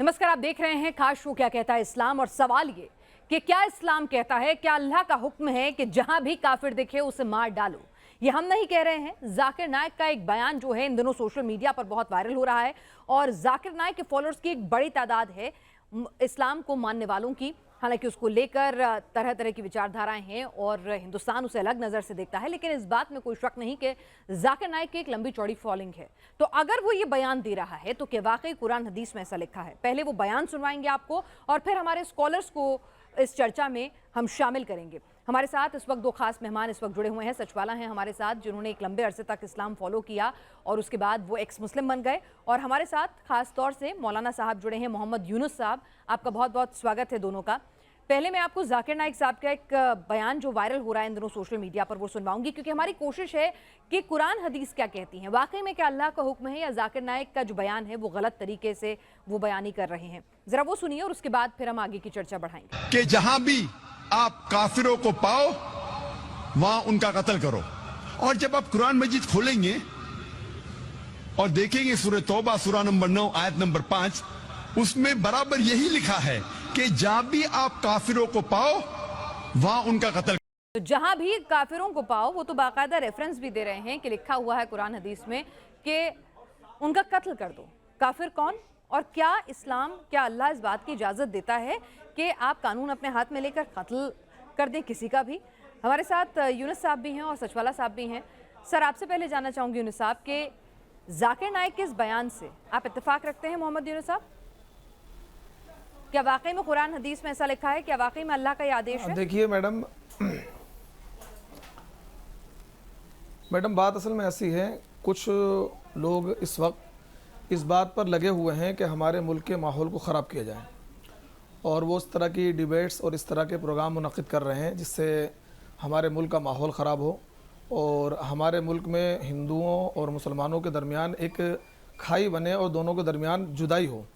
नमस्कार, आप देख रहे हैं खास शो क्या कहता है इस्लाम। और सवाल ये कि क्या इस्लाम कहता है, क्या अल्लाह का हुक्म है कि जहां भी काफिर दिखे उसे मार डालो। ये हम नहीं कह रहे हैं। जाकिर नाइक का एक बयान जो है इन दिनों सोशल मीडिया पर बहुत वायरल हो रहा है और जाकिर नाइक के फॉलोअर्स की एक बड़ी तादाद है इस्लाम को मानने वालों की। हालांकि उसको लेकर तरह तरह की विचारधाराएं हैं और हिंदुस्तान उसे अलग नज़र से देखता है, लेकिन इस बात में कोई शक नहीं कि जाकिर नाइक की एक लंबी चौड़ी फॉलोइंग है। तो अगर वो ये बयान दे रहा है तो क्या वाकई कुरान हदीस में ऐसा लिखा है? पहले वो बयान सुनवाएंगे आपको और फिर हमारे स्कॉलर्स को इस चर्चा में हम शामिल करेंगे। हमारे साथ इस वक्त दो खास मेहमान इस वक्त जुड़े हुए हैं। सचवाला हैं हमारे साथ, जिन्होंने एक लंबे अरसे तक इस्लाम फॉलो किया और उसके बाद वो एक्स मुस्लिम बन गए। और हमारे साथ खास तौर से मौलाना साहब जुड़े हैं, मोहम्मद यूनुस साहब। आपका बहुत बहुत स्वागत है दोनों का। पहले मैं आपको जाकिर नाइक साहब का एक बयान जो वायरल हो रहा है इन दिनों सोशल मीडिया पर वो सुनवाऊंगी, क्योंकि हमारी कोशिश है कि कुरान हदीस क्या कहती हैं, वाकई में क्या अल्लाह का हुक्म है या जाकिर नाइक का जो बयान है वो गलत तरीके से वो बयानी कर रहे हैं। जरा वो सुनिए और उसके बाद फिर हम आगे की चर्चा बढ़ाएंगे। कि जहां भी आप काफिरों को पाओ वहां उनका कत्ल करो। और जब आप कुरान मजीद खोलेंगे और देखेंगे सूरह तौबा सूरा नंबर 9 आयत नंबर 5, उसमें बराबर यही लिखा है कि जहां भी आप काफिरों को पाओ वहां उनका कत्ल। तो जहां भी काफिरों को पाओ, वो तो बाकायदा रेफरेंस भी दे रहे हैं कि लिखा हुआ है कुरान हदीस में कि उनका कत्ल कर दो। काफिर कौन? और क्या इस्लाम, क्या अल्लाह इस बात की इजाज़त देता है कि आप कानून अपने हाथ में लेकर कत्ल कर दें किसी का भी? हमारे साथ यूनुस साहब भी हैं और सचवाला साहब भी हैं। सर, आपसे पहले जानना चाहूँगी यूनुस साहब के जाकिर नाइक के इस बयान से आप इत्तेफाक रखते हैं मोहम्मद यूनुस साहब? क्या वाकई में कुरान हदीस में ऐसा लिखा है? क्या वाकई में अल्लाह का ये आदेश है? देखिए मैडम बात असल में ऐसी है, कुछ लोग इस वक्त इस बात पर लगे हुए हैं कि हमारे मुल्क के माहौल को ख़राब किया जाए और वो उस तरह की डिबेट्स और इस तरह के प्रोग्राम मुनक़िद कर रहे हैं जिससे हमारे मुल्क का माहौल ख़राब हो और हमारे मुल्क में हिंदुओं और मुसलमानों के दरमियान एक खाई बने और दोनों के दरमियान जुदाई हो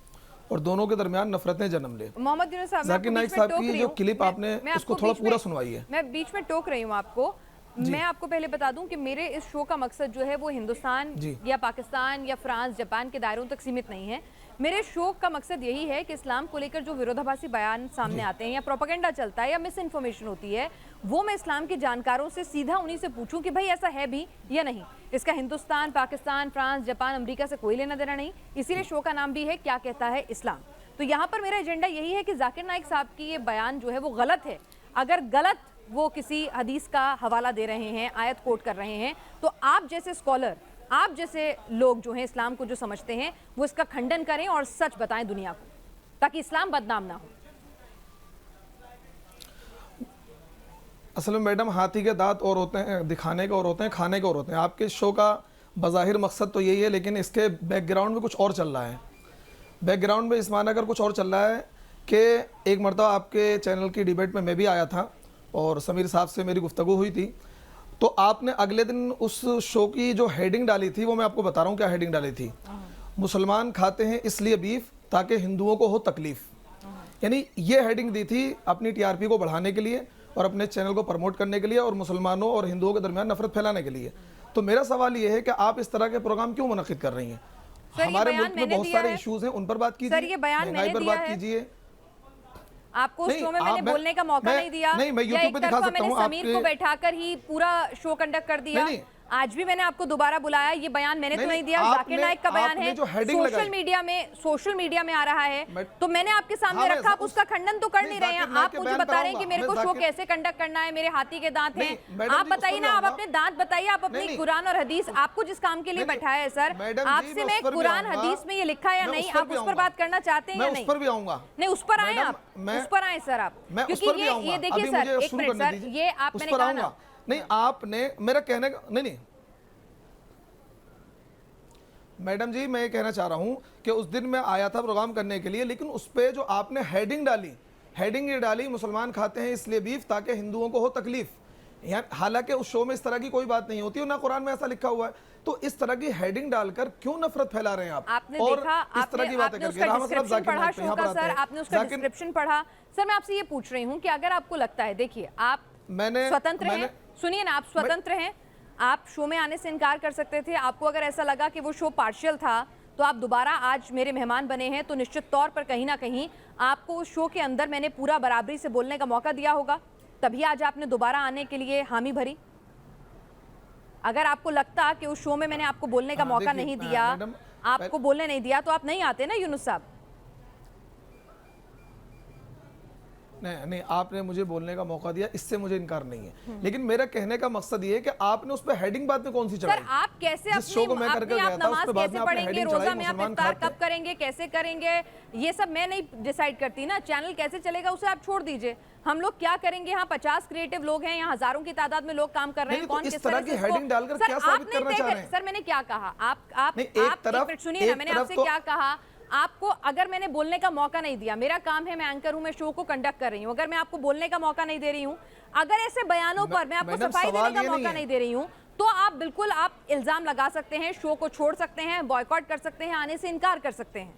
और दोनों के दरमियान नफरतें जन्म ले। मोहम्मद यूनुस साहब, जाकिर नाइक साहब की जो क्लिप आपने उसको थोड़ा पूरा सुनवाइए। मैं बीच में टोक रही हूँ आपको। मैं आपको पहले बता दूं कि मेरे इस शो का मकसद जो है वो हिंदुस्तान या पाकिस्तान या फ्रांस जापान के दायरों तक सीमित नहीं है। मेरे शो का मकसद यही है कि इस्लाम को लेकर जो विरोधाभासी बयान सामने आते हैं या प्रोपेगेंडा चलता है या मिस इन्फॉर्मेशन होती है, वो मैं इस्लाम के जानकारों से सीधा उन्हीं से पूछूं कि भाई ऐसा है भी या नहीं। इसका Hindustan, Pakistan, France, Japan, America से कोई लेना देना नहीं। इसीलिए शो का नाम भी है क्या कहता है इस्लाम। तो यहाँ पर मेरा एजेंडा यही है कि जाकिर नाइक साहब की ये बयान जो है वो गलत है। अगर गलत वो किसी हदीस का हवाला दे रहे हैं, आयत कोट कर रहे हैं, तो आप जैसे स्कॉलर, आप जैसे लोग जो हैं इस्लाम को जो समझते हैं, वो इसका खंडन करें और सच बताएं दुनिया को, ताकि इस्लाम बदनाम ना हो। असल में मैडम हाथी के दांत और होते हैं दिखाने के और होते हैं खाने के और होते हैं। आपके शो का बज़ाहिर मकसद तो यही है, लेकिन इसके बैकग्राउंड में कुछ और चल रहा है। बैकग्राउंड में इस माना कर कुछ और चल रहा है कि एक मरतबा आपके चैनल की डिबेट में मैं भी आया था और समीर साहब से मेरी गुफ्तगू हुई थी, तो आपने अगले दिन उस शो की जो हेडिंग डाली थी, वो मैं आपको बता रहा हूँ क्या हेडिंग डाली थी। मुसलमान खाते हैं इसलिए बीफ ताकि हिंदुओं को हो तकलीफ। यानी ये हेडिंग दी थी अपनी टीआरपी को बढ़ाने के लिए और अपने चैनल को प्रमोट करने के लिए और मुसलमानों और हिंदुओं के दरमियान नफरत फैलाने के लिए। तो मेरा सवाल ये है कि आप इस तरह के प्रोग्राम क्यों मुनक़िद कर रही हैं? हमारे मुल्क में बहुत सारे इश्यूज हैं, उन पर बात कीजिए, महंगाई पर बात कीजिए। आपको शो में मैंने बोलने का मौका नहीं दिया। नहीं, मैं यूट्यूब पे दिखा सकता हूं। समीर को बैठाकर ही पूरा शो कंडक्ट कर दिया। आज भी मैंने आपको दोबारा बुलाया, ये बयान मैंने तो नहीं दिया, जाकिर नाइक का बयान है, सोशल मीडिया में आ रहा है, तो मैंने आपके सामने रखा। आप उसका खंडन तो कर नहीं रहे हैं। आप मुझे बता रहे हैं कि मेरे को शो कैसे कंडक्ट करना है, मेरे हाथी के दांत हैं। आप बताइए ना, आप अपने दांत बताइए, आप अपनी कुरान और हदीस, आपको जिस काम के लिए बैठाया है सर, आपसे मैं कुरान हदीस में ये लिखा है या नहीं, आप उस पर बात करना चाहते हैं या नहीं? उस पर भी आऊंगा। नहीं, उस पर आए आप, उस पर आए सर आप, क्योंकि ये देखिए सर, एक मिनट सर, ये आप मैंने कहा ना, नहीं आपने मेरा कहने का नहीं मैडम जी, मैं ये कहना चाह रहा हूं कि उस दिन मैं आया था प्रोग्राम करने के लिए, लेकिन उस पे जो आपने हेडिंग ये डाली मुसलमान खाते हैं इसलिए बीफ ताकि हिंदुओं को हो तकलीफ। हालांकि उस शो में इस तरह की कोई बात नहीं होती और ना कुरान में ऐसा लिखा हुआ है। तो इस तरह की हेडिंग डालकर क्यों नफरत फैला रहे हैं आप? आपने और देखा, इस तरह की बातें करके आपने उसका डिस्क्रिप्शन पढ़ा। सर, मैं आपसे ये पूछ रही हूँ कि अगर आपको लगता है, देखिए आप स्वतंत्र हैं, सुनिए ना, आप स्वतंत्र हैं, आप शो में आने से इनकार कर सकते थे। आपको अगर ऐसा लगा कि वो शो पार्शियल था تو آپ دوبارہ آج میرے مہمان بنے ہیں تو نشچت طور پر کہیں نہ کہیں آپ کو اس شو کے اندر میں نے پورا برابری سے بولنے کا موقع دیا ہوگا، تبھی آج آپ نے دوبارہ آنے کے لیے حامی بھری. اگر آپ کو لگتا کہ اس شو میں نے آپ کو بولنے کا موقع نہیں دیا، آپ کو بولنے نہیں دیا، تو آپ نہیں آتے نا یونس صاحب. نہیں، آپ نے مجھے بولنے کا موقع دیا، اس سے مجھے انکار نہیں ہے، لیکن میرا کہنے کا مقصد یہ ہے کہ آپ نے اس پہ ہیڈنگ بات میں کون سی چڑھائی؟ سر آپ کیسے اپنی آپ نماز کیسے پڑھیں گے، روزہ میں آپ افطار کب کریں گے، کیسے کریں گے، یہ سب میں نہیں ڈیسائیڈ کرتی نا. چینل کیسے چلے گا اسے آپ چھوڑ دیجئے. ہم لوگ کیا کریں گے؟ یہاں 50 کریٹو لوگ ہیں، یہاں ہزاروں کی تعداد میں لوگ کام کر رہے ہیں. کون کس طرح کی ہیڈنگ ڈال کر کیا ثابت کرنا چاہ رہے ہیں؟ سر میں نے کیا کہا، آپ ایک منٹ سنیے نا، میں نے آپ سے کیا کہا. آپ کو اگر میں نے بولنے کا موقع نہیں دیا، میرا کام ہے میں اینکر ہوں، میں شو کو کنڈکٹ کر رہی ہوں، اگر میں آپ کو بولنے کا موقع نہیں دے رہی ہوں، اگر ایسے بیانوں پر میں آپ کو صفائی دینے کا موقع نہیں دے رہی ہوں، تو آپ بالکل آپ الزام لگا سکتے ہیں، شو کو چھوڑ سکتے ہیں، بائیکاٹ کر سکتے ہیں، آنے سے انکار کر سکتے ہیں.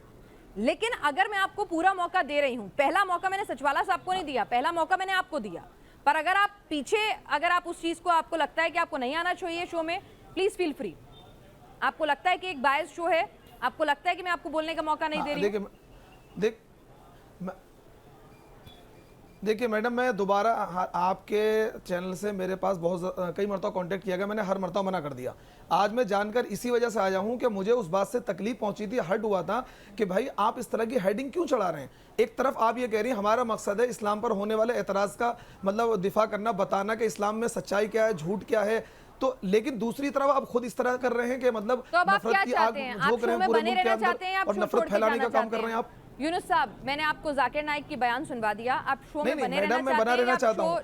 لیکن اگر میں آپ کو پورا موقع دے رہی ہوں، پہلا موقع میں نے سچوالا صاحب کو نہیں دیا، پہلا موقع میں نے آپ کو دیا، پر اگر آپ پیچھے اگر آپ اس چیز کو آپ کو لگتا ہے کہ آپ کو نہیں آنا چاہیے شو میں، پلیز فیل فری. آپ کو لگتا ہے کہ ایک باعث شو ہے، آپ کو لگتا ہے کہ میں آپ کو بولنے کا موقع نہیں دے رہی ہوں. دیکھیے میڈم، میں دوبارہ آپ کے چینل سے میرے پاس بہت کئی مرتبہ کانٹیکٹ کیا گیا، میں نے ہر مرتبہ منع کر دیا. آج میں جان کر اسی وجہ سے آیا ہوں کہ مجھے اس بات سے تکلیف پہنچی تھی، ہرٹ ہوا تھا کہ بھائی آپ اس طرح کی ہیڈنگ کیوں چڑھا رہے ہیں. ایک طرف آپ یہ کہہ رہی ہیں ہمارا مقصد ہے اسلام پر ہونے والے اعتراض کا مطلب دفاع کرنا، بتانا کہ اسلام میں سچائی کیا ہے، جھوٹ کیا ہے، تو لیکن دوسری طرف آپ خود اس طرح کر رہے ہیں کہ مطلب نفرت کی آگ جھونک رہے ہیں پورے ملک کے اندر اور نفرت پھیلانے کا کام کر رہے ہیں آپ. یونس صاحب، میں نے آپ کو ذاکر نائک کی بیان سنوا دیا، آپ شو میں بنے رہنا میں بنا رہنا چاہتا ہوں.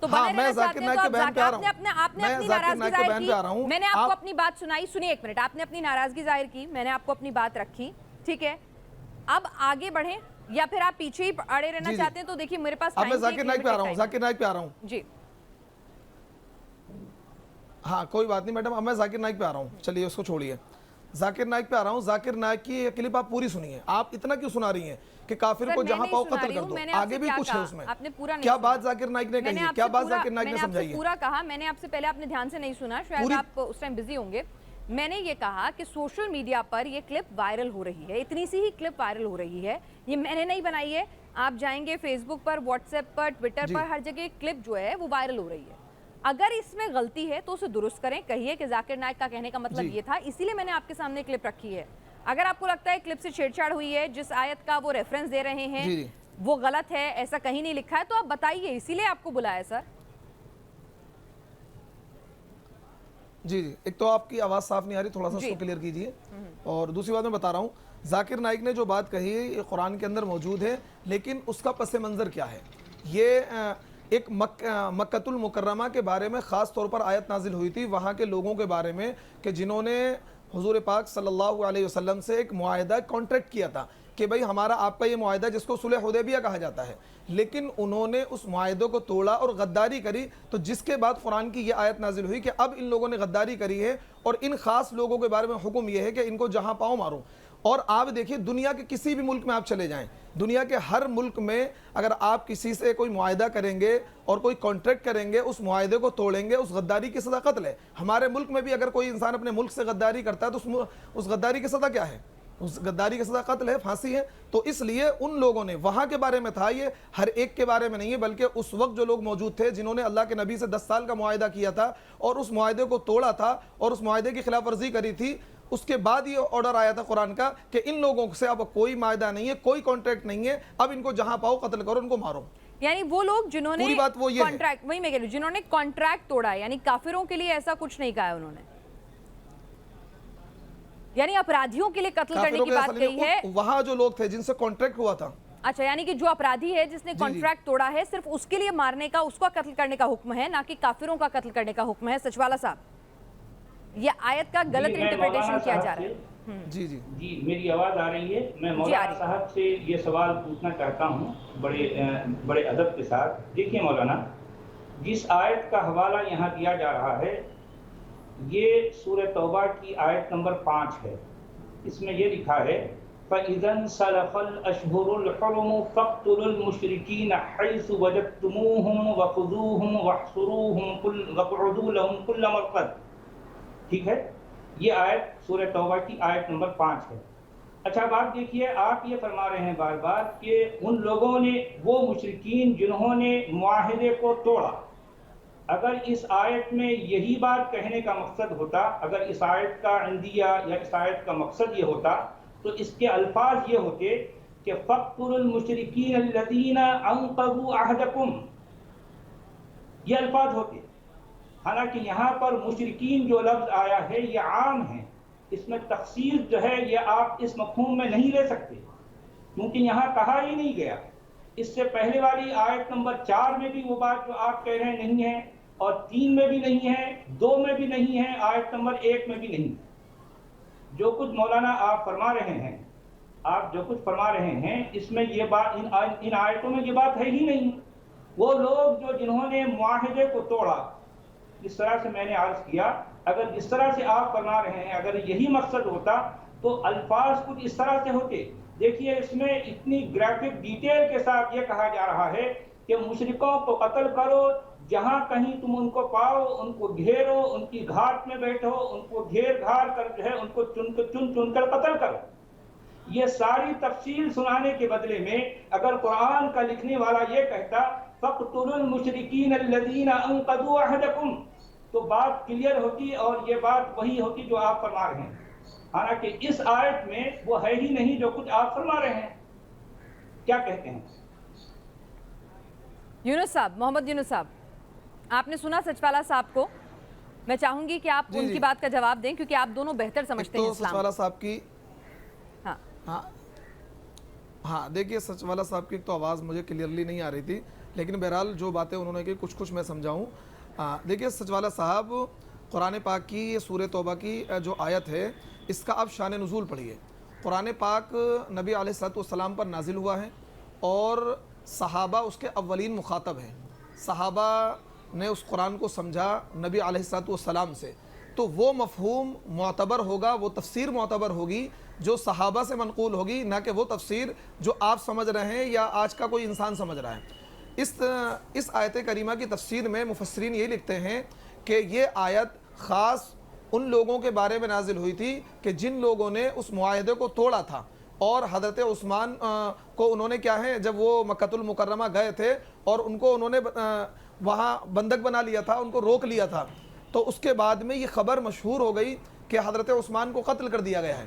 تو میں ذاکر نائک کے بیان پہ آ رہا ہوں. آپ نے اپنی ناراضگی ظاہر کی، میں نے آپ کو اپنی بات سنائی. سنیے ایک منٹ، آپ نے اپنی ناراضگی ظاہر کی، میں نے آپ کو اپنی بات رکھی، ٹھیک ہے. اب آگے بڑھیں یا پھر آپ پیچھے ہی اڑے رہنا چاہتے ہیں تو دیکھیے میرے پاس اب میں ذاکر نائک پہ آ رہا ہوں، ذاکر نائک پہ آ رہا ہوں. جی ہاں کوئی بات نہیں میڈم، اب میں ذاکر نائک پہ آ رہا ہوں، چلیے اس کو چھوڑیے. ذاکر نائک پہ آ رہا ہوں. ذاکر نائک کی کلپ آپ پوری سنیے. آپ اتنا کیوں سنا رہی ہیں کہ کافر کو جہاں پاؤ قتل کر دو؟ آگے بھی کچھ ہے اس میں. کیا بات ذاکر نائک نے کہی ہے؟ کیا بات ذاکر نائک نے سمجھائی ہے؟ پورا کہا میں نے آپ سے، پہلے آپ نے دھیان سے نہیں سنا، شاید آپ اس ٹائم بزی ہوں گے. میں نے یہ کہا کہ سوشل میڈیا پر یہ کلپ وائرل ہو رہی ہے، اتنی سی ہی کلپ وائرل ہو رہی ہے، یہ میں نے نہیں بنائی ہے. آپ جائیں گے فیس بک پر، واٹس ایپ پر، ٹویٹر پر، ہر جگہ کلپ جو ہے وہ وائرل ہو رہی ہے. اگر اس میں غلطی ہے تو اسے درست کریں، کہیے کہ ذاکر نائک کا کہنے کا مطلب یہ تھا، اسی لیے میں نے آپ کے سامنے کلپ رکھی ہے. اگر آپ کو لگتا ہے کلپ سے چھیڑ چھاڑ ہوئی ہے، جس آیت کا وہ ریفرنس دے رہے ہیں وہ غلط ہے، ایسا کہیں نہیں لکھا ہے، تو آپ بتائیے، اسی لیے آپ کو بلایا سر. جی ایک تو آپ کی آواز صاف نہیں آ رہی، تھوڑا سا اس کو کلیئر کیجئے. اور دوسری بات میں بتا رہا ہوں، ذاکر نائک نے جو بات کہی ہے یہ قرآن کے اندر موجود ہے، لیکن اس کا پس منظر کیا ہے؟ یہ ایک مکۃ المکرمہ کے بارے میں خاص طور پر آیت نازل ہوئی تھی، وہاں کے لوگوں کے بارے میں کہ جنہوں نے حضور پاک صلی اللہ علیہ وسلم سے ایک معاہدہ کانٹریکٹ کیا تھا کہ بھئی ہمارا آپ کا یہ معاہدہ جس کو صلح حدیبیہ کہا جاتا ہے، لیکن انہوں نے اس معاہدے کو توڑا اور غداری کری. تو جس کے بعد قرآن کی یہ آیت نازل ہوئی کہ اب ان لوگوں نے غداری کری ہے اور ان خاص لوگوں کے بارے میں حکم یہ ہے کہ ان کو جہاں پاؤں مارو. اور آپ دیکھیے دنیا کے کسی بھی ملک میں آپ چلے جائیں، دنیا کے ہر ملک میں اگر آپ کسی سے کوئی معاہدہ کریں گے اور کوئی کانٹریکٹ کریں گے، اس معاہدے کو توڑیں گے، اس غداری کی سزا قتل ہے. ہمارے ملک میں بھی اگر کوئی انسان اپنے ملک سے غداری کرتا ہے تو اس غداری کی سزا کیا ہے؟ اس غداری کی سزا قتل ہے، پھانسی ہے. تو اس لیے ان لوگوں نے وہاں کے بارے میں تھا، یہ ہر ایک کے بارے میں نہیں ہے، بلکہ اس وقت جو لوگ موجود تھے جنہوں نے اللہ کے نبی سے 10 سال کا معاہدہ کیا تھا اور اس معاہدے کو توڑا تھا اور اس معاہدے کی خلاف ورزی کری تھی، اس کے بعد یہ آرڈر آیا تھا قرآن کا کہ ان لوگوں سے اب کوئی معاہدہ نہیں ہے، کوئی کانٹریکٹ نہیں ہے، اب ان کو جہاں پاؤ قتل کرو، ان کو مارو. یعنی وہ لوگ جنہوں نے کانٹریکٹ، وہی میں کہہ رہی ہوں، جنہوں نے کانٹریکٹ توڑا ہے، یعنی کافروں کے لیے ایسا کچھ نہیں کہا ہے انہوں نے، یعنی اپرادھیوں کے لیے قتل کرنے کی بات کہی ہے. وہاں جو لوگ تھے جن سے کانٹریکٹ ہوا تھا. اچھا، یعنی کہ جو اپرادھی ہے جس نے کانٹریکٹ توڑا ہے صرف اس کے لیے مارنے کا، اس کو قتل کرنے کا حکم ہے، نہ کہ کافروں کا قتل کرنے کا حکم ہے. سچوالا صاحب، یہ آیت کا غلط انٹرپریٹیشن کیا جا رہا ہے. جی میری آواز آ رہی ہے؟ میں مولانا صاحب سے یہ سوال پوچھنا چاہتا ہوں بڑے ادب کے ساتھ. دیکھیے مولانا، جس آیت کا حوالہ یہاں دیا جا رہا ہے یہ سورہ توبہ کی آیت نمبر 5 ہے. اس میں یہ لکھا ہے فَإِذَا انْسَلَخَ الْأَشْهُرُ الْحُرُمُ فَاقْتُلُوا الْمُشْرِكِينَ حَيْثُ وَجَدتُّمُوهُمْ وَخُذُوهُمْ وَاحْصُرُوهُمْ وَاقْعُدُوا لَهُمْ كُلَّ مَرْصَدٍ. ٹھیک ہے، یہ آیت سورہ توبہ کی آیت نمبر 5 ہے۔ اچھا اب آپ دیکھیے، آپ یہ فرما رہے ہیں بار بار کہ ان لوگوں نے، وہ مشرکین جنہوں نے معاہدے کو توڑا، اگر اس آیت میں یہی بات کہنے کا مقصد ہوتا، اگر اس آیت کا عندیہ یا اس آیت کا مقصد یہ ہوتا تو اس کے الفاظ یہ ہوتے کہ فَاقْتُلُوا الْمُشْرِكِينَ الَّذِينَ أَنقَضُوا عَهْدَكُمْ، یہ الفاظ ہوتے۔ حالانکہ یہاں پر مشرکین جو لفظ آیا ہے یہ عام ہے، اس میں تخصیص جو ہے یہ آپ اس مفہوم میں نہیں لے سکتے، کیونکہ یہاں کہا ہی نہیں گیا۔ اس سے پہلے والی آیت نمبر 4 میں بھی وہ بات جو آپ کہہ رہے ہیں نہیں ہے، اور 3 میں بھی نہیں ہے، 2 میں بھی نہیں ہے، آیت نمبر 1 میں بھی نہیں ہے۔ جو کچھ مولانا آپ فرما رہے ہیں، آپ جو کچھ فرما رہے ہیں اس میں یہ بات، ان آیتوں میں یہ بات ہے ہی نہیں۔ وہ لوگ جو جنہوں نے معاہدے کو توڑا، جس طرح سے میں نے عرض کیا، اگر جس طرح سے آپ فرما رہے ہیں اگر یہی مقصد ہوتا تو الفاظ کچھ اس طرح سے ہوتے۔ دیکھیے اس میں اتنی گرافک ڈیٹیل کے ساتھ یہ کہا جا رہا ہے کہ مشرکوں کو قتل کرو، جہاں کہیں تم ان کو پاؤ ان کو گھیرو، ان کی گھاٹ میں بیٹھو، ان کو گھیر گھار کر جو ہے ان کو چن کر قتل کرو۔ یہ ساری تفصیل سنانے کے بدلے میں اگر قرآن کا لکھنے والا یہ کہتا فَاقْتُلُوا الْمُشْرِكِينَ الَّذِينَ أَنقَضُوا عَهْدَكُمْ، تو بات کلیئر ہوتی اور یہ بات وہی ہوتی جو آپ فرما رہے ہیں۔ حالانکہ اس آیت میں وہ ہے ہی نہیں جو کچھ آپ فرما رہے ہیں۔ کیا کہتے ہیں؟ یونس صاحب، محمد یونس صاحب، آپ نے سنا سچوالا صاحب کو؟ میں چاہوں گی کہ آپ ان کی بات کا جواب دیں کیونکہ آپ دونوں بہتر سمجھتے ہیں اسلام۔ سچوالا صاحب کی ہاں ہاں دیکھیے سچوالا صاحب کی تو آواز مجھے کلیئرلی نہیں آ رہی تھی، لیکن بہرحال جو باتیں انہوں نے کی کچھ میں سمجھاؤں۔ دیکھیے سچوالا صاحب، قرآن پاک کی یہ سورہ توبہ کی جو آیت ہے اس کا اب شان نزول پڑھیے۔ قرآن پاک نبی علیہ الصلوۃ والسلام پر نازل ہوا ہے اور صحابہ اس کے اولین مخاطب ہیں۔ صحابہ نے اس قرآن کو سمجھا نبی علیہ الصلوۃ والسلام سے، تو وہ مفہوم معتبر ہوگا، وہ تفسیر معتبر ہوگی جو صحابہ سے منقول ہوگی، نہ کہ وہ تفسیر جو آپ سمجھ رہے ہیں یا آج کا کوئی انسان سمجھ رہا ہے۔ اس آیت کریمہ کی تفسیر میں مفسرین یہ لکھتے ہیں کہ یہ آیت خاص ان لوگوں کے بارے میں نازل ہوئی تھی کہ جن لوگوں نے اس معاہدے کو توڑا تھا، اور حضرت عثمان کو انہوں نے کیا ہے، جب وہ مکۃ المکرمہ گئے تھے اور ان کو انہوں نے وہاں بندک بنا لیا تھا، ان کو روک لیا تھا، تو اس کے بعد میں یہ خبر مشہور ہو گئی کہ حضرت عثمان کو قتل کر دیا گیا ہے،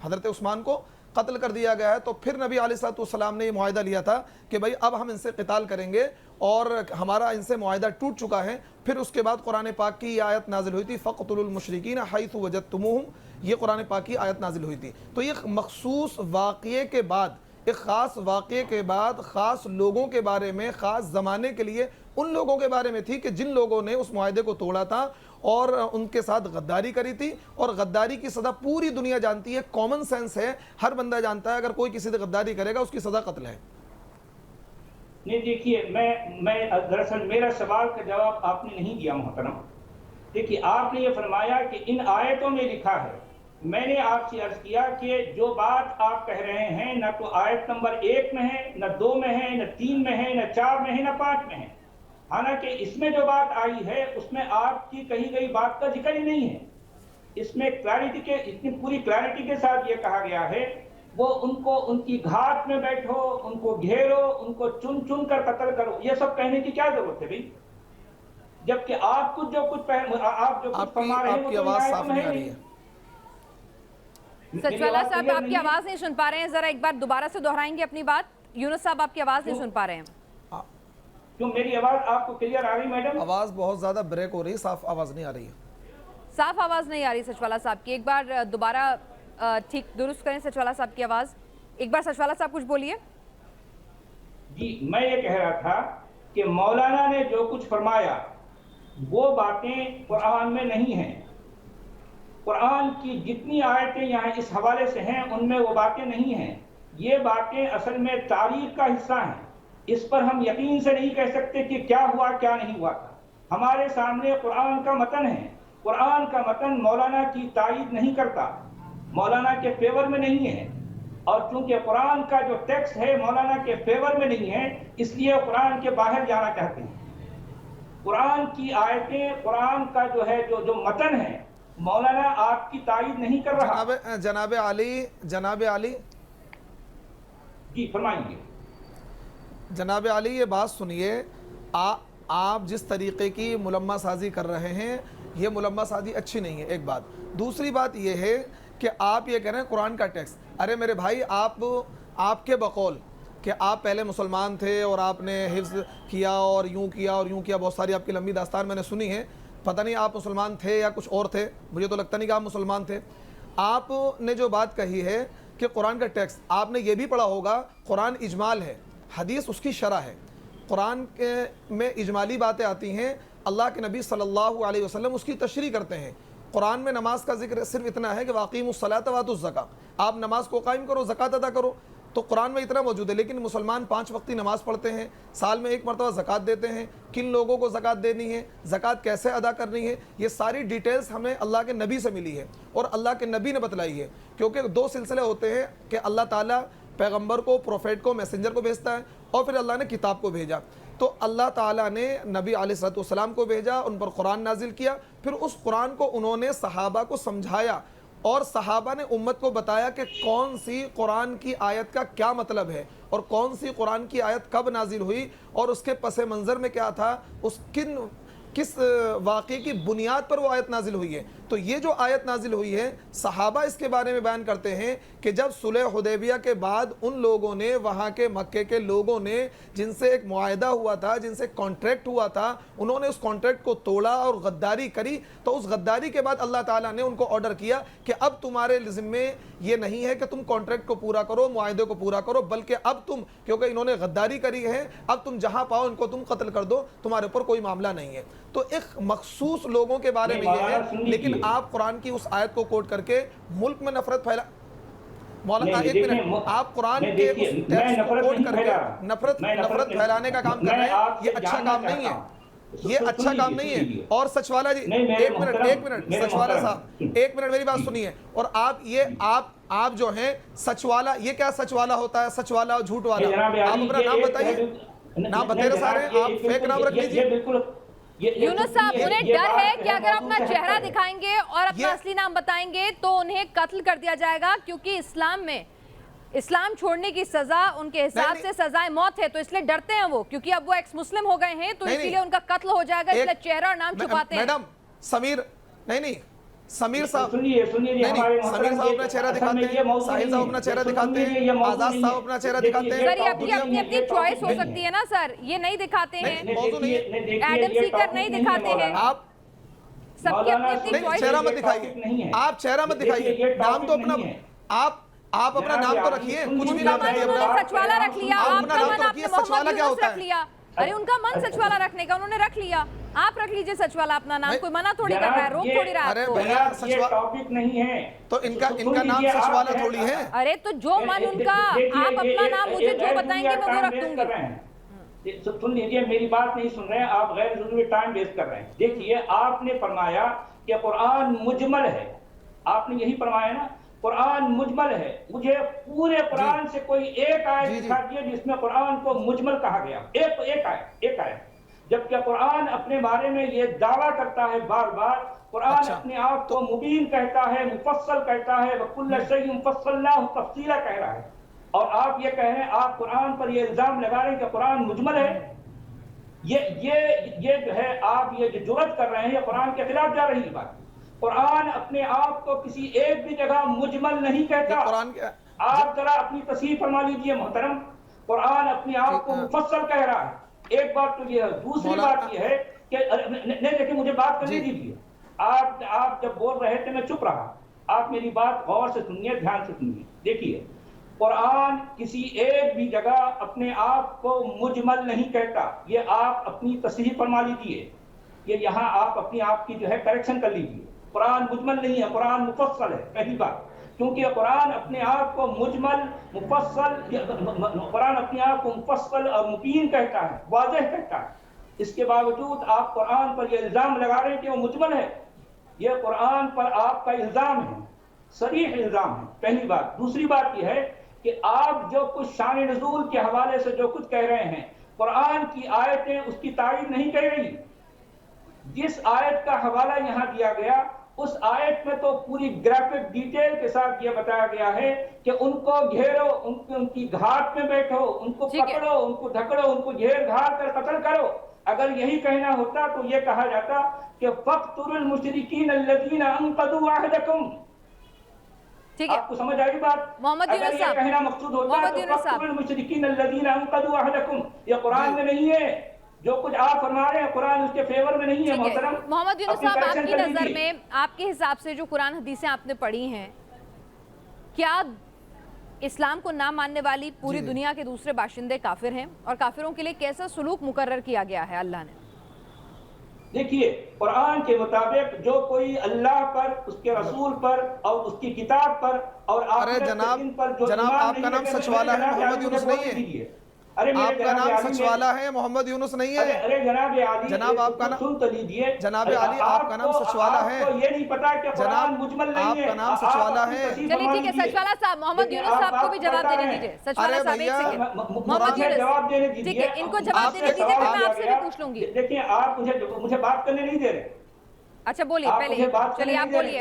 حضرت عثمان کو قتل کر دیا گیا ہے۔ تو پھر نبی علیہ الصلوۃ والسلام نے یہ معاہدہ لیا تھا کہ بھائی اب ہم ان سے قتال کریں گے، اور ہمارا ان سے معاہدہ ٹوٹ چکا ہے۔ پھر اس کے بعد قرآن پاک کی یہ آیت نازل ہوئی تھی فَاقْتُلُوا الْمُشْرِكِينَ حَيْثُ وَجَدتُّمُوهُمْ، یہ قرآن پاک کی آیت نازل ہوئی تھی۔ تو یہ مخصوص واقعے کے بعد، ایک خاص واقعے کے بعد، خاص لوگوں کے بارے میں، خاص زمانے کے لیے ان لوگوں کے بارے میں تھی کہ جن لوگوں نے اس معاہدے کو توڑا تھا اور ان کے ساتھ غداری کری تھی، اور غداری کی سزا پوری دنیا جانتی ہے، کامن سینس ہے، ہر بندہ جانتا ہے اگر کوئی کسی سے غداری کرے گا اس کی سزا قتل ہے۔ نہیں دیکھیے، میں دراصل میرا سوال کا جواب آپ نے نہیں دیا محترم۔ دیکھیے آپ نے یہ فرمایا کہ ان آیتوں میں لکھا ہے، میں نے آپ سے عرض کیا کہ جو بات آپ کہہ رہے ہیں نہ تو آیت نمبر 1 میں ہے، نہ 2 میں ہے، نہ 3 میں ہے، نہ 4 میں ہے، نہ 5 میں ہے۔ حالانکہ اس میں جو بات آئی ہے اس میں آپ کی کہی گئی بات کا ذکر ہی نہیں ہے۔ اس میں اتنی پوری کلیئرٹی کے ساتھ یہ کہا گیا ہے وہ ان کی گھاٹ میں بیٹھو، ان کو گھیرو، ان کو چن کر قتل کرو۔ یہ سب کہنے کی کیا ضرورت ہے بھائی؟ جبکہ آپ جو کچھ فرما رہے ہیں آپ کی آواز صاف نہیں آ رہی ہے۔ سچوالا صاحب آپ کی آواز نہیں سن پا رہے ہیں، ذرا ایک بار دوبارہ سے دہرائیں گے اپنی بات؟ یونس صاحب آپ کی آواز نہیں سن پا رہے ہیں۔ کیوں میری آواز آپ کو کلیئر آ رہی میڈم؟ آواز بہت زیادہ بریک ہو رہی ہے، صاف آواز نہیں آ رہی ہے۔ صاف آواز نہیں آ رہی سچوالا صاحب کی، ایک بار دوبارہ ٹھیک درست کریں سچوالا صاحب کی آواز۔ ایک بار سچوالا صاحب کچھ بولیے۔ جی میں یہ کہہ رہا تھا کہ مولانا نے جو کچھ فرمایا وہ باتیں قرآن میں نہیں ہیں۔ قرآن کی جتنی آیتیں یہاں اس حوالے سے ہیں ان میں وہ باتیں نہیں ہیں۔ یہ باتیں اصل میں تاریخ کا حصہ ہیں، اس پر ہم یقین سے نہیں کہہ سکتے کہ کیا ہوا کیا نہیں ہوا تھا۔ ہمارے سامنے قرآن کا متن ہے، قرآن کا متن مولانا کی تائید نہیں کرتا، مولانا کے فیور میں نہیں ہے، اور چونکہ قرآن کا جو ٹیکسٹ ہے مولانا کے فیور میں نہیں ہے اس لیے قرآن کے باہر جانا چاہتے ہیں۔ قرآن کی آیتیں، قرآن کا جو ہے جو متن ہے مولانا آپ کی تائید نہیں کر رہا. جناب علی جی فرمائیے. جناب علی یہ بات سنیے، آپ جس طریقے کی ملمہ سازی کر رہے ہیں یہ ملمہ سازی اچھی نہیں ہے، ایک بات. دوسری بات یہ ہے کہ آپ یہ کہہ رہے ہیں قرآن کا ٹیکسٹ. ارے میرے بھائی، آپ کے بقول کہ آپ پہلے مسلمان تھے اور آپ نے حفظ کیا اور یوں کیا، بہت ساری آپ کی لمبی داستان میں نے سنی ہے. پتہ نہیں آپ مسلمان تھے یا کچھ اور تھے، مجھے تو لگتا نہیں کہ آپ مسلمان تھے. آپ نے جو بات کہی ہے کہ قرآن کا ٹیکسٹ، آپ نے یہ بھی پڑھا ہوگا قرآن اجمال ہے، حدیث اس کی شرح ہے. قرآن میں اجمالی باتیں آتی ہیں، اللہ کے نبی صلی اللہ علیہ وسلم اس کی تشریح کرتے ہیں. قرآن میں نماز کا ذکر صرف اتنا ہے کہ واقیموا الصلاۃ وآتوا الزکاۃ، آپ نماز کو قائم کرو، زکوٰۃ ادا کرو. تو قرآن میں اتنا موجود ہے. لیکن مسلمان 5 وقتی نماز پڑھتے ہیں، سال میں 1 مرتبہ زکوٰۃ دیتے ہیں. کن لوگوں کو زکوٰۃ دینی ہے، زکوٰۃ کیسے ادا کرنی ہے، یہ ساری ڈیٹیلز ہمیں اللہ کے نبی سے ملی ہے اور اللہ کے نبی نے بتلائی ہے. کیونکہ 2 سلسلے ہوتے ہیں کہ اللہ تعالیٰ پیغمبر کو، پروفیٹ کو، میسنجر کو بھیجتا ہے، اور پھر اللہ نے کتاب کو بھیجا. تو اللہ تعالیٰ نے نبی علیہ السلام کو بھیجا، ان پر قرآن نازل کیا، پھر اس قرآن کو انہوں نے صحابہ کو سمجھایا اور صحابہ نے امت کو بتایا کہ کون سی قرآن کی آیت کا کیا مطلب ہے اور کون سی قرآن کی آیت کب نازل ہوئی اور اس کے پس منظر میں کیا تھا، کس واقعے کی بنیاد پر وہ آیت نازل ہوئی ہے. تو یہ جو آیت نازل ہوئی ہے، صحابہ اس کے بارے میں بیان کرتے ہیں کہ جب صلح حدیبیہ کے بعد ان لوگوں نے، وہاں کے مکے کے لوگوں نے، جن سے ایک معاہدہ ہوا تھا، جن سے کانٹریکٹ ہوا تھا، انہوں نے اس کانٹریکٹ کو توڑا اور غداری کری. تو اس غداری کے بعد اللہ تعالیٰ نے ان کو آرڈر کیا کہ اب تمہارے ذمے یہ نہیں ہے کہ تم کانٹریکٹ کو پورا کرو، معاہدے کو پورا کرو، بلکہ اب تم، کیونکہ انہوں نے غداری کری ہے، اب تم جہاں پاؤ ان کو تم قتل کر دو، تمہارے اوپر کوئی معاملہ نہیں ہے. تو ایک مخصوص لوگوں کے بارے میں یہ ہے. لیکن آپ قرآن کی اس آیت کو کوٹ کر کے ملک میں نفرت پھیلا. مولانا ایک منٹ، آپ قرآن کے اس ٹیکسٹ کو کوٹ کر کے نفرت پھیلانے کا کام کر رہے ہیں. یہ اچھا کام نہیں ہے، یہ اچھا کام نہیں ہے. اور سچ والا جی، ایک منٹ سچ والا صاحب، ایک منٹ میری بات سنیے. اور آپ جو ہیں سچ والا، یہ کیا سچ والا ہوتا ہے؟ سچ والا اور جھوٹ والا، آپ اپنا نام بتائیے. نام بتائیے سارے، آپ فیک نام رکھ لیجیے. یونس صاحب، انہیں ڈر ہے کہ اگر اپنا چہرہ دکھائیں گے اور اپنا اصلی نام بتائیں گے تو انہیں قتل کر دیا جائے گا، کیونکہ اسلام میں اسلام چھوڑنے کی سزا ان کے حساب سے سزائے موت ہے. تو اس لیے ڈرتے ہیں وہ، کیونکہ اب وہ ایکس مسلم ہو گئے ہیں، تو اس لیے ان کا قتل ہو جائے گا، اس لیے چہرہ اور نام چھپاتے ہیں. میڈم سمیر صاحب اپنا چہرہ دکھاتے ہیں، ساحل صاحب اپنا چہرہ دکھاتے ہیں، آزاد صاحب اپنا چہرہ دکھاتے ہیں. سر یہ اپنی چوائس ہو سکتی ہے نا سر، یہ نہیں دکھاتے ہیں. ایڈم سیکر نہیں دکھاتے ہیں. آپ سب کی اپنی چوائس. چہرہ مت دکھائیے، آپ چہرہ مت دکھائیے، نام تو اپنا آپ اپنا نام تو رکھیے. کچھ بھی نام رکھیے، سچوالا رکھ لیا. آپ کا نام تو رکھیے. سچوالا کیا ہوتا ہے؟ ارے ان کا من سچوالا رکھنے کا، انہوں نے رکھ لیا. آپ رکھ لیجئے سچوالا اپنا نام، کوئی منع تھوڑی کر رہا ہے، روک تھوڑی رہا ہے. ارے بھیا یہ ٹاپک نہیں ہے تو ان کا نام سچوالا تھوڑی ہے. ارے تو جو من ان کا، آپ اپنا نام مجھے جو بتائیں گے میں وہ رکھ دوں گی. سن لیجیے، میری بات نہیں سن رہے ہیں آپ، غیر ضروری ٹائم ویسٹ کر رہے ہیں. دیکھیے، آپ نے فرمایا کہ قرآن مجمل ہے، آپ نے یہی فرمایا نا، قرآن مجمل ہے. مجھے پورے قرآن سے کوئی ایک آیت دکھا دیے جس میں قرآن کو مجمل کہا گیا. ایک آیت. جبکہ قرآن اپنے بارے میں یہ دعویٰ کرتا ہے بار بار. قرآن اپنے آپ کو مبین کہتا ہے، مفصل کہتا ہے، وَكُلَّ شَيْءٍ فَصَّلْنَاهُ تَفْصِيلًا کہہ رہا ہے. اور آپ یہ کہہ رہے ہیں، آپ قرآن پر یہ الزام لگا رہے ہیں کہ قرآن مجمل ہے. یہ جو ہے آپ یہ جو جرأت کر رہے ہیں، یہ قرآن کے خلاف جا رہی بات. قرآن اپنے آپ کو کسی ایک بھی جگہ مجمل نہیں کہتا. آپ ذرا اپنی تصحیح فرما لیجئے محترم. قرآن اپنے آپ کو مفصل کہہ رہا ہے. ایک بات تو یہ ہے. دوسری بات یہ ہے کہ نہیں، دیکھیں مجھے بات کرنے دیجیے. آپ جب بول رہے تھے میں چپ رہا. آپ میری بات غور سے سنیے، دھیان سے سنیے. دیکھیے، قرآن کسی ایک بھی جگہ اپنے آپ کو مجمل نہیں کہتا. یہ آپ اپنی تصحیح فرما لیجیے. یہ یہاں آپ اپنی آپ کی جو ہے کریکشن کر لیجیے. قرآن مجمل نہیں ہے، قرآن مفصل ہے. پہلی بات، کیونکہ قرآن اپنے آپ کو مجمل، مفصل، قرآن اپنے آپ کو مفصل اور مبین کہتا ہے، واضح کہتا ہے. اس کے باوجود آپ قرآن پر یہ الزام لگا رہے ہیں کہ وہ مجمل ہے. یہ قرآن پر آپ کا الزام ہے، صریح الزام ہے. پہلی بات. دوسری بات یہ ہے کہ آپ جو کچھ شان نزول کے حوالے سے جو کچھ کہہ رہے ہیں، قرآن کی آیتیں اس کی تائید نہیں کہہ رہی. جس آیت کا حوالہ یہاں دیا گیا उस आयत में तो पूरी ग्राफिक डिटेल के साथ ये बताया गया है कि उनको घेरो, उनकी घाट में बैठो, उनको पकड़ो, उनको ढकड़ो, उनको घेर घाट कर कत्ल करो। अगर यही कहना होता तो ये कहा जाता कि फक्तुरुल मुशरिकीन अल्लज़ीना अनक़दू अहदकुम। ठीक है, आपको समझ आई बात? मोहम्मद अगर यूनुस ये साहब, कहना मकसूद होता तो फक्तुरुल मुशरिकीन अल्लज़ीना अनक़दू अहदकुम, ये कुरान में नहीं है। जो कुछ आप फरमा रहे हैं कुरान उसके फेवर में नहीं है मोहतरम। मोहम्मद यूनुस अपनी साहब, करेक्शन आपकी कर नजर लीजिए। में, आपके हिसाब से जो कुरान हदीसें आपने पढ़ी हैं, क्या इस्लाम को ना मानने वाली पूरी दुनिया के दूसरे बाशिंदे काफिर हैं, और काफिरों के लिए कैसा सलूक मुकर्रर किया गया है अल्लाह ने? देखिए, कुरान के मुताबिक जो कोई अल्लाह पर, उसके रसूल पर और उसकी किताब पर और अरे जनाब आपका नाम सचवाला है, मोहम्मद यूनुस नहीं है। आपका नाम सचवाला है, मोहम्मद यूनुस नहीं है। अरे जनाब आली, जनाब आपका नाम, सुन तो लीजिए। जनाब आली आपका नाम सचवाला है। आपको ये नहीं पता कि कुरान मुजमल नहीं है। आपका नाम सचवाला है। चलिए ठीक है, सचवाला साहब, मोहम्मद यूनुस साहब को भी जवाब देने दीजिए। सचवाला साहब एक सेकंड, मोहम्मद यूनुस जवाब देने दीजिए। ठीक है, इनको जवाब देने दीजिए, फिर मैं आपसे भी पूछ लूंगी। देखिए, आप मुझे बात करने नहीं दे रहे। अच्छा बोलिए, पहले चलिए आप बोलिए,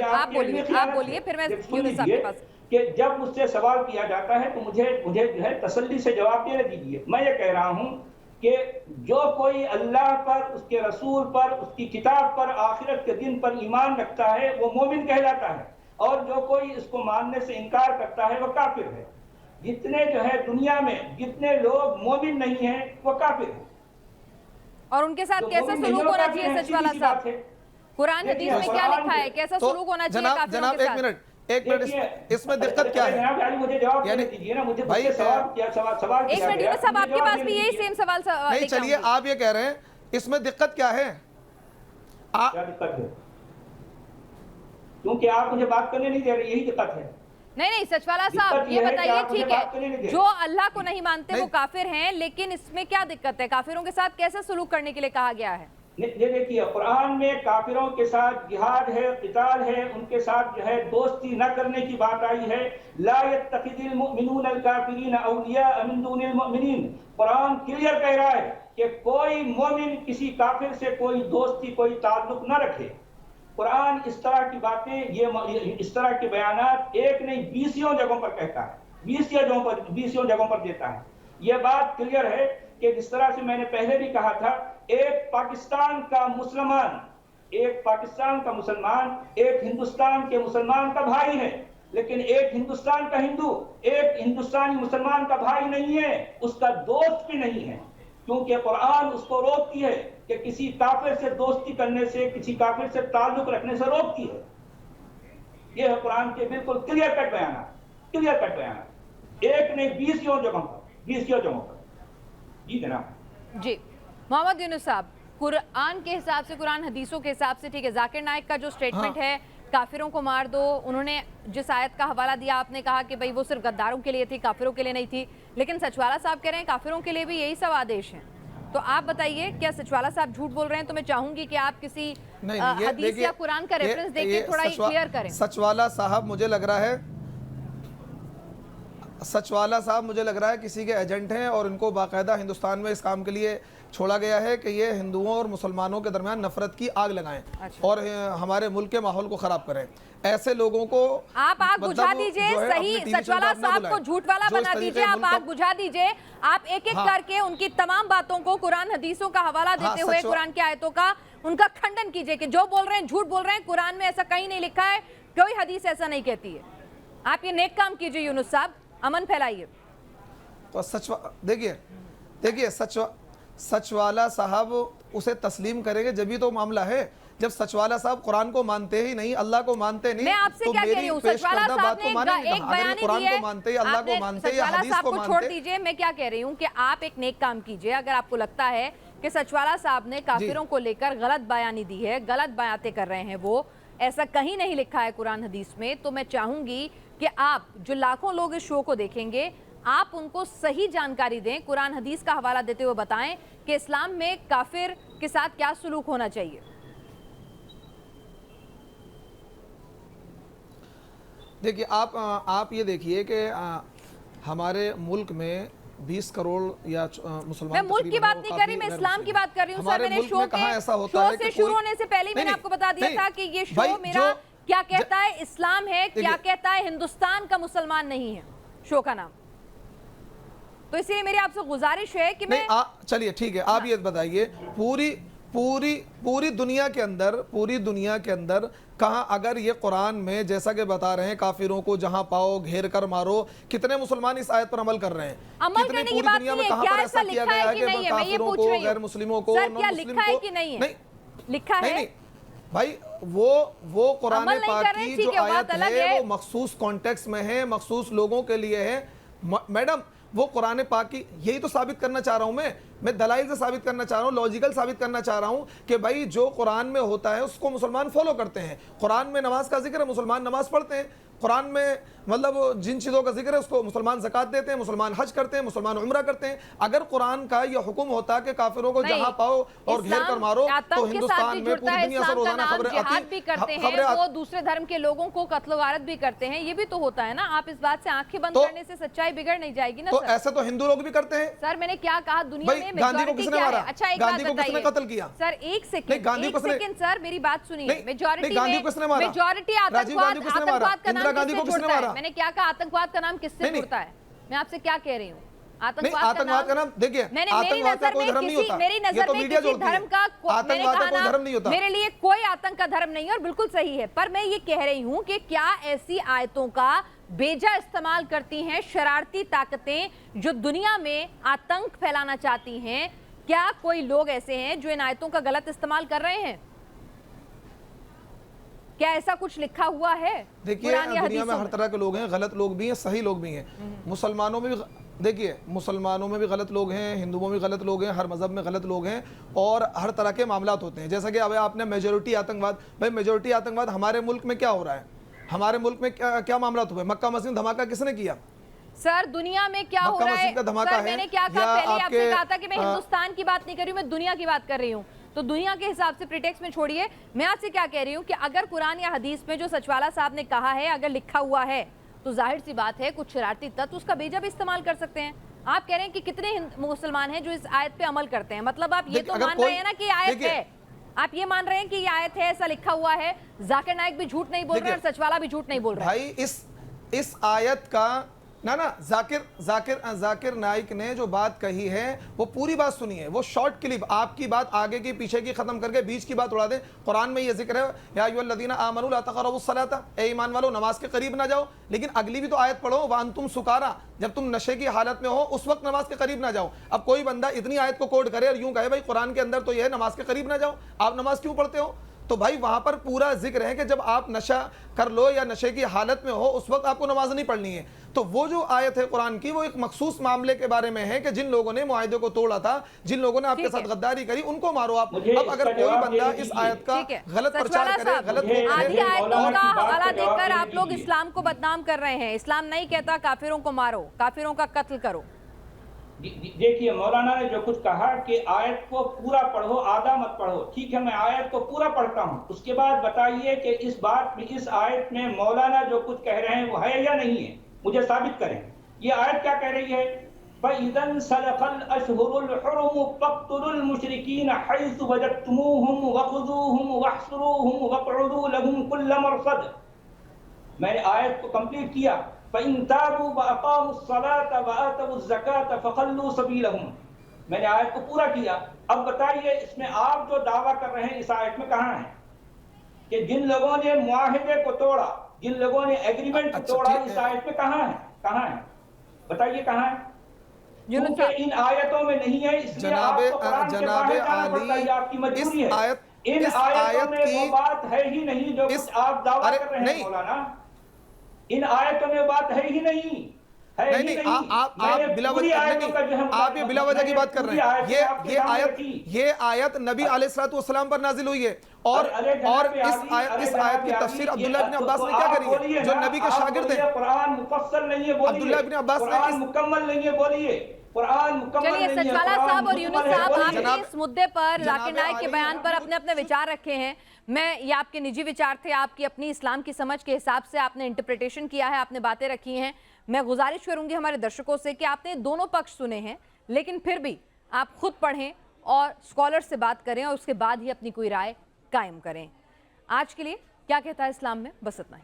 आप बोलिए, फिर मैं यूनुस साहब के पास। कि जब मुझसे सवाल किया जाता है तो मुझे जो है तसल्ली से जवाब देने दीजिए। मैं ये कह रहा हूँ कि जो कोई अल्लाह पर, उसके रसूल पर, उसकी किताब पर, आखिरत के दिन पर ईमान रखता है वो मोमिन कहलाता है, और जो कोई इसको मानने से इनकार करता है वो काफिर है। जितने जो है दुनिया में जितने लोग मोमिन नहीं हैं वो काफिर है। और उनके साथ कैसा सलूक होना चाहिए सचवाला साहब? कुरान हदीस में क्या लिखा है, कैसा सलूक होना चाहिए? जनाब एक मिनट इसमें दिक्कत क्या है? मुझे जवाब देने दीजिए ना, मुझे भाई सवाल एक मिनट यूनुस साहब, आपके पास भी यही सेम सवाल नहीं, चलिए आप ये कह रहे हैं इसमें दिक्कत क्या है? क्या दिक्कत है? क्योंकि आप मुझे बात करने नहीं दे रहे, यही दिक्कत है। नहीं सचवाला साहब, ये बताइए, ठीक है, जो अल्लाह को नहीं मानते वो काफिर हैं, लेकिन इसमें क्या दिक्कत है? काफिरों के साथ कैसे सलूक करने के लिए कहा गया है? ये देखिए, कुरान में काफिरों के साथ जिहाद है, क़िताल है, उनके साथ जो है दोस्ती न करने की बात आई है। ला यत्तखिज़ुल मुमिनून अल काफिरीन औलिया मिन दूनिल मुमिनीन। कुरान क्लियर कह रहा है कि कोई मोमिन किसी काफिर से कोई दोस्ती, कोई ताल्लुक न रखे। कुरान इस तरह की बातें, ये इस तरह के बयानात एक नहीं 20 जगहों पर कहता है, 20 जगहों पर देता है। यह बात क्लियर है कि जिस तरह से मैंने पहले भी कहा था, एक पाकिस्तान का मुसलमान एक हिंदुस्तान के मुसलमान का भाई है, लेकिन एक हिंदुस्तान का हिंदू एक हिंदुस्तानी मुसलमान का भाई नहीं है, उसका दोस्त भी नहीं है। क्योंकि कुरान उसको रोकती है कि किसी काफिर से दोस्ती करने से, किसी काफिर से ताल्लुक रखने से रोकती है। यह है कुरान के बिल्कुल क्लियर कट बयान, एक नहीं 20 जगहों पर। जी जनाब। जी मोहम्मद यूनुस साहब, कुरान के हिसाब से, कुरान हदीसों के हिसाब से, ठीक है, जाकिर नाइक का जो स्टेटमेंट है काफिरों को मार दो, उन्होंने जिस आयत का हवाला दिया, आपने कहा कि भाई वो सिर्फ गद्दारों के लिए थी, काफिरों के लिए नहीं थी, लेकिन सचवाला साहब कह रहे हैं काफिरों के लिए भी यही सब आदेश हैं। तो आप बताइए, क्या सचवाला साहब झूठ बोल रहे हैं? तो मैं चाहूंगी कि आप किसी हदीस या कुरान का रेफरेंस देके थोड़ा क्लियर करें। सचवाला साहब मुझे लग रहा है किसी के एजेंट हैं, और इनको बाकायदा हिंदुस्तान में इस काम के लिए छोड़ा गया है कि ये हिंदुओं और मुसलमानों के दरमियान नफरत की आग लगाएं। अच्छा। और हमारे मुल्क के माहौल को खराब करें। ऐसे लोगों को आप आग बुझा दीजिए। सही, सचवाला साहब को झूठ वाला बना दीजिए, आप आग बुझा दीजिए। आप एक एक करके उनकी तमाम बातों को, कुरान हदीसों का हवाला देते हुए कुरान की आयतों का उनका खंडन कीजिए कि जो बोल रहे हैं झूठ बोल रहे हैं। कुरान में ऐसा कहीं नहीं लिखा है, कोई हदीस ऐसा नहीं कहती है। आप ये नेक काम कीजिए यूनुस साहब, अमन फैलाइए। तो देखिए सचवाला साहब उसे तस्लीम करेंगे जब ही तो मामला है। जब सचवाला साहब कुरान को मानते ही नहीं, अल्लाह को मानते नहीं, मैं आपसे क्या कह रही हूं, सचवाला साहब ने एक बयान कुरान को मानते ही, अल्लाह को मानते ही, हदीस को मानते। छोड़ दीजिए, मैं क्या कह रही हूं कि आप एक नेक काम कीजिए। अगर आपको लगता है कि सचवाला साहब ने काफिरों को लेकर गलत बयानी दी है, गलत बातें कर रहे हैं, वो ऐसा कहीं नहीं लिखा है कुरान हदीस में, तो मैं चाहूंगी कि आप, जो लाखों लोग इस शो को देखेंगे, आप उनको सही जानकारी दें, कुरान हदीस का हवाला देते हुए बताएं कि इस्लाम में काफिर के साथ क्या सलूक होना चाहिए। देखिए आप ये देखिए कि हमारे मुल्क में 20 करोड़ या मुसलमान, मैं मुल्क की बात नहीं कर रही, मैं इस्लाम की बात कर रही हूँ सर। मैंने शो से शुरू होने से पहले ही मैंने आपको बता दिया था कि ये शो मेरा क्या कहता है इस्लाम है, क्या कहता है हिंदुस्तान का मुसलमान नहीं है शो का नाम। तो इसलिए मेरी आपसे गुजारिश है कि मैं चलिए ठीक है, आप ये बताइए पूरी दुनिया के अंदर कहाँ अगर ये कुरान में जैसा कि बता रहे हैं काफिरों को जहां पाओ घेर कर मारो, कितने मुसलमान इस आयत पर अमल कर रहे हैं? अमल करने की बात नहीं है, क्या ऐसा लिखा है कि नहीं है, मैं ये पूछ रही हूं गैर मुस्लिमों को, सर क्या लिखा है कि नहीं है? लिखा है नहीं भाई, वो कुरान पाक की जो आयत है वो मखसूस कॉन्टेक्स्ट में है, मखसूस लोगों के लिए है मैडम। वो कुरान पाक की, यही तो साबित करना चाह रहा हूं मैं दलाइल से साबित करना चाह रहा हूं, लॉजिकल साबित करना चाह रहा हूं कि भाई जो कुरान में होता है उसको मुसलमान फॉलो करते हैं। कुरान में नमाज का जिक्र है, मुसलमान नमाज पढ़ते हैं। कुरान में मतलब जिन चीज़ों का जिक्र है उसको मुसलमान ज़कात देते हैं, मुसलमान हज करते हैं, मुसलमान उम्रा करते हैं। अगर कुरान का ये हुक्म होता कि काफिरों को जहां पाओ और घेर कर मारो, तो हिंदुस्तान में पूरी दुनिया से रोजाना जिहाद भी करते हैं, वो दूसरे धर्म के लोगों को कत्ल वारत भी करते हैं, ये भी तो होता है ना। आप इस बात से आंखें बंद करने से सच्चाई बिगड़ नहीं जाएगी ना। तो ऐसा तो हिंदू लोग भी करते हैं सर। मैंने क्या कहा, दुनिया में गांधी को किसने मारा? अच्छा एक बात बताइए कत्ल किया सर, एक सेकंड सर, मेरी बात सुनिए। मेजॉरिटी आतंकवाद का नाम किससे जुड़ता है? मैंने क्या कहा, आतंकवाद का नाम किससे जुड़ता है? मैं आपसे क्या कह रही हूँ, आतंकवाद का नाम देखिए, आतंकवाद का कोई धर्म नहीं होता, मेरी नजर में किसी धर्म का, आतंकवाद का कोई धर्म नहीं होता। मेरे लिए कोई आतंक का धर्म नहीं है और बिल्कुल सही है। पर मैं ये कह रही हूँ कि क्या ऐसी आयतों का बेजा इस्तेमाल करती हैं शरारती ताकतें जो दुनिया में आतंक फैलाना चाहती हैं? क्या कोई लोग ऐसे हैं जो इन आयतों का गलत इस्तेमाल कर रहे हैं? क्या ऐसा कुछ लिखा हुआ है? देखिए दुनिया में हर तरह के लोग हैं, गलत लोग भी हैं, सही लोग भी हैं। मुसलमानों में भी देखिए, मुसलमानों में भी गलत लोग हैं, हिंदुओं में गलत लोग हैं, हर मजहब में गलत लोग हैं और हर तरह के मामलात होते हैं। जैसा कि अब आपने मेजॉरिटी आतंकवाद, भाई मेजॉरिटी आतंकवाद हमारे मुल्क में क्या हो रहा है? हमारे मुल्क में क्या मामलात हुए? मक्का मस्जिद धमाका किसने किया? सर दुनिया में क्या हो रहा है? सर मैंने क्या कहा, पहले आपसे कहा था कि मैं हिंदुस्तान की बात नहीं कर रही हूँ, मैं दुनिया की बात कर रही हूँ। तो दुनिया के हिसाब से प्रिटेक्स्ट में छोड़िए। मैं आपसे क्या कह रही हूँ कि अगर कुरान या हदीस में जो सचवाला साहब ने कहा है अगर लिखा हुआ है तो जाहिर सी बात है कुछ शरारती तत्व उसका बेजा भी इस्तेमाल कर सकते हैं। आप कह रहे हैं कि कितने मुसलमान हैं जो इस आयत पे अमल करते हैं, मतलब आप ये तो मान रहे हैं ना कि आयत है, आप ये मान रहे हैं कि ये आयत है, ऐसा लिखा हुआ है। जाकिर नाइक भी झूठ नहीं बोल रहे और सचवाला भी झूठ नहीं बोल रहे। भाई इस आयत का ना जाकिर नाइक ने जो बात कही है वो पूरी बात सुनिए, वो शॉर्ट क्लिप आपकी बात आगे की पीछे की खत्म करके बीच की बात उड़ा दें। कुरान में ये जिक्र है या अय्युहल्लज़ीना आमनू ला तक़रबुस सलाता, ए ईमान वालों नमाज के करीब ना जाओ। लेकिन अगली भी तो आयत पढ़ो, व अंतुम सुकारा, जब तुम नशे की हालत में हो उस वक्त नमाज के करीब ना जाओ। अब कोई बंदा इतनी आयत को कोट करे और यूं कहे भाई कुरान के अंदर तो ये है नमाज के करीब ना जाओ, आप नमाज क्यों पढ़ते हो? तो भाई वहां पर पूरा जिक्र है कि जब आप नशा कर लो या नशे की हालत में हो उस वक्त आपको नमाज नहीं पढ़नी है। तो वो जो आयत है कुरान की वो एक मखसूस मामले के बारे में है कि जिन लोगों ने मुआहिदे को तोड़ा था, जिन लोगों ने आपके साथ गद्दारी करी, उनको मारो आप। अब अगर कोई बंदा इस आयत का गलत प्रचार करे, गलत आधी आयतों का हवाला देकर आप लोग इस्लाम को बदनाम कर रहे हैं। इस्लाम नहीं कहता काफिरों को मारो, काफिरों का कत्ल करो। देखिए मौलाना ने जो कुछ कहा कि आयत को पूरा पढ़ो, आधा मत पढ़ो। ठीक है, मैं आयत को पूरा पढ़ता हूँ, उसके बाद बताइए कि इस बात में, इस आयत में मौलाना जो कुछ कह रहे हैं वो है या नहीं है, मुझे साबित करें। ये आयत क्या कह रही है? फ़इज़न सलखल अशहुरुल हुरुम फ़क़्तुलुल मुशरिकीन हैसु वजदतुमूहुम वख़ुज़ूहुम वहसुरूहुम वक़उदू लहुम कुल्ल मरसद। मैंने आयत को कंप्लीट किया। फ़इन ताबू व अक़ामुस सलात व आतवुज़ ज़कात फ़ख़ल्लू सबीलहुम। मैंने आयत को पूरा किया। अब बताइए इसमें आप जो दावा कर रहे हैं इस आयत में कहाँ है कि जिन लोगों ने मुआहिदे को तोड़ा, जिन लोगों ने एग्रीमेंट को तोड़ा, इस आयत में कहाँ है? कहाँ है बताइए, कहाँ है? क्योंकि इन आयतों में नहीं है, इसलिए आपको कुरान के बाहर जाना पड़ता है, आपकी मजबूरी है। इन आयतों में वो बात है ही नहीं जो कुछ आप दावा कर रहे हैं मौलाना। इन आयतों में बात है ही नहीं, नहीं, आप बिला वजह आप ये बिला वजह की बात कर रहे हैं। ये आयत नबी अलैहिस्सलातु वस्सलाम पर नाजिल हुई है और इस आयत की तफसीर अब्दुल्लाह इब्न अब्बास ने क्या करी है, जो नबी के शागिर्द हैं। कुरान मुफस्सल नहीं है, अब्दुल्लाह इब्न अब्बास ने मुकम्मल नहीं है, बोलिए कुरान मुकम्मल नहीं है। चलिए सचवाला साहब और यूनुस साहब, आपने इस मुद्दे पर जाकिर नाइक के बयान पर अपने अपने विचार रखे हैं। मैं ये आपके निजी विचार थे, आपकी अपनी इस्लाम की समझ के हिसाब से आपने इंटरप्रिटेशन किया है, आपने बातें रखी हैं। मैं गुजारिश करूंगी हमारे दर्शकों से कि आपने दोनों पक्ष सुने हैं, लेकिन फिर भी आप खुद पढ़ें और स्कॉलर से बात करें और उसके बाद ही अपनी कोई राय कायम करें। आज के लिए क्या कहता है इस्लाम में बस इतना ही।